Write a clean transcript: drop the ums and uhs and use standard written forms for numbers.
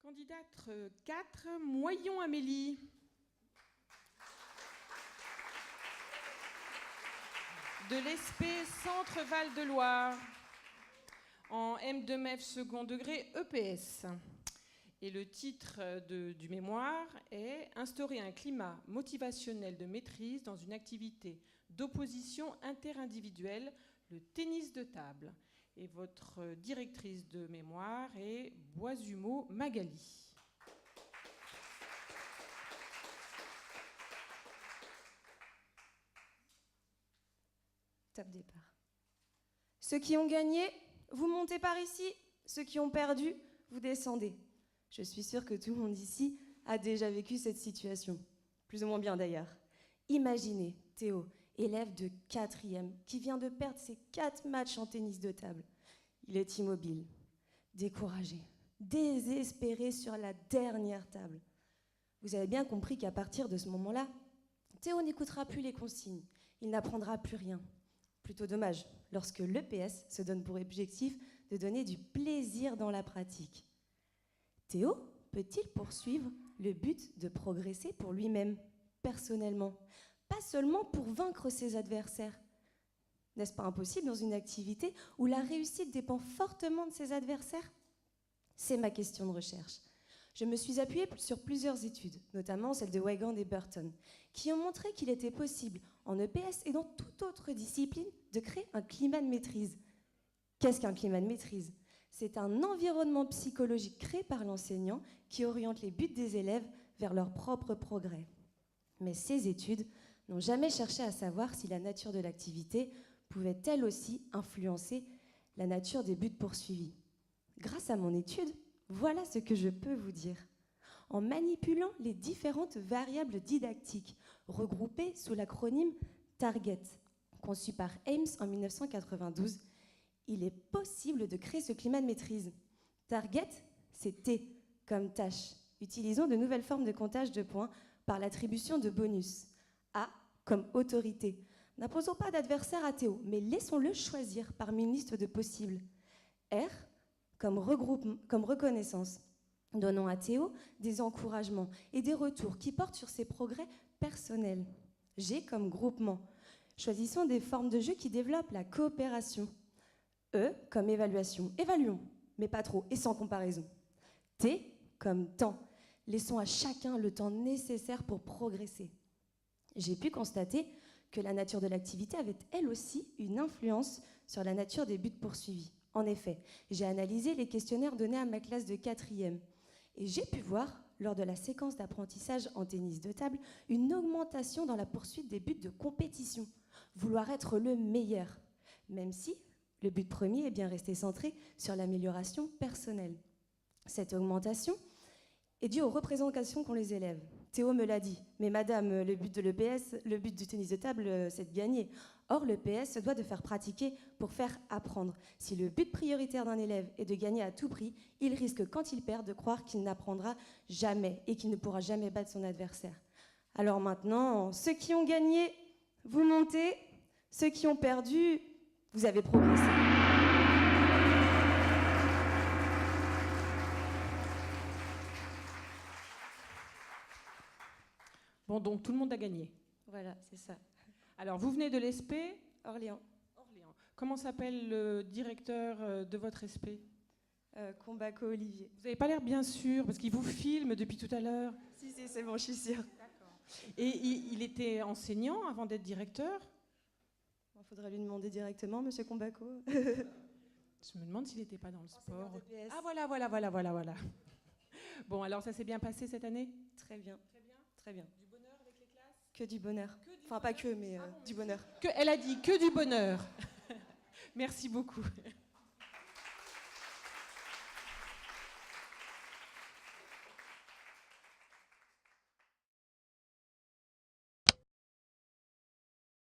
Candidate 4, Moyon Amélie. De l'ESP Centre Val-de-Loire, en M2MEF second degré EPS. Et le titre du mémoire est « Instaurer un climat motivationnel de maîtrise dans une activité d'opposition interindividuelle, le tennis de table ». Et votre directrice de mémoire est Boisumeau Magali. Top départ. Ceux qui ont gagné, vous montez par ici. Ceux qui ont perdu, vous descendez. Je suis sûre que tout le monde ici a déjà vécu cette situation. Plus ou moins bien d'ailleurs. Imaginez Théo, élève de 4e, qui vient de perdre ses 4 matchs en tennis de table. Il est immobile, découragé, désespéré sur la dernière table. Vous avez bien compris qu'à partir de ce moment-là, Théo n'écoutera plus les consignes. Il n'apprendra plus rien. Plutôt dommage, lorsque l'EPS se donne pour objectif de donner du plaisir dans la pratique. Théo peut-il poursuivre le but de progresser pour lui-même, personnellement, pas seulement pour vaincre ses adversaires? N'est-ce pas impossible dans une activité où la réussite dépend fortement de ses adversaires? C'est ma question de recherche. Je me suis appuyée sur plusieurs études, notamment celle de Weigand et Burton, qui ont montré qu'il était possible, en EPS et dans toute autre discipline, de créer un climat de maîtrise. Qu'est-ce qu'un climat de maîtrise? C'est un environnement psychologique créé par l'enseignant qui oriente les buts des élèves vers leur propre progrès. Mais ces études n'ont jamais cherché à savoir si la nature de l'activité pouvait elle aussi influencer la nature des buts poursuivis. Grâce à mon étude, voilà ce que je peux vous dire. En manipulant les différentes variables didactiques regroupées sous l'acronyme TARGET, conçu par Ames en 1992, il est possible de créer ce climat de maîtrise. Target, c'est T comme tâche. Utilisons de nouvelles formes de comptage de points par l'attribution de bonus. A comme autorité. N'imposons pas d'adversaire à Théo, mais laissons-le choisir parmi une liste de possibles. R comme reconnaissance. Donnons à Théo des encouragements et des retours qui portent sur ses progrès personnels. G comme groupement. Choisissons des formes de jeu qui développent la coopération. E comme évaluation. Évaluons, mais pas trop et sans comparaison. T comme temps. Laissons à chacun le temps nécessaire pour progresser. J'ai pu constater que la nature de l'activité avait elle aussi une influence sur la nature des buts poursuivis. En effet, j'ai analysé les questionnaires donnés à ma classe de 4e et j'ai pu voir, lors de la séquence d'apprentissage en tennis de table, une augmentation dans la poursuite des buts de compétition. Vouloir être le meilleur, même si le but premier est bien resté centré sur l'amélioration personnelle. Cette augmentation est due aux représentations qu'ont les élèves. Théo me l'a dit, mais madame, le but de l'EPS, le but du tennis de table, c'est de gagner. Or, l'EPS se doit de faire pratiquer pour faire apprendre. Si le but prioritaire d'un élève est de gagner à tout prix, il risque, quand il perd, de croire qu'il n'apprendra jamais et qu'il ne pourra jamais battre son adversaire. Alors maintenant, ceux qui ont gagné, vous montez. Ceux qui ont perdu, vous avez progressé. Bon, donc tout le monde a gagné. Voilà, c'est ça. Alors, vous venez de l'ESP Orléans. Orléans. Comment s'appelle le directeur de votre SP Combaco Olivier. Vous n'avez pas l'air bien sûr, parce qu'il vous filme depuis tout à l'heure. Si, c'est bon, je suis sûre. D'accord. Et il était enseignant avant d'être directeur? Il faudrait lui demander directement, monsieur Combaco. Je me demande s'il n'était pas dans le sport. Ah, voilà. Bon, alors ça s'est bien passé cette année? Très bien. Très bien. Du bonheur avec les classes? Que du bonheur. Enfin, pas que, mais du bonheur. Elle a dit que du bonheur. Merci beaucoup.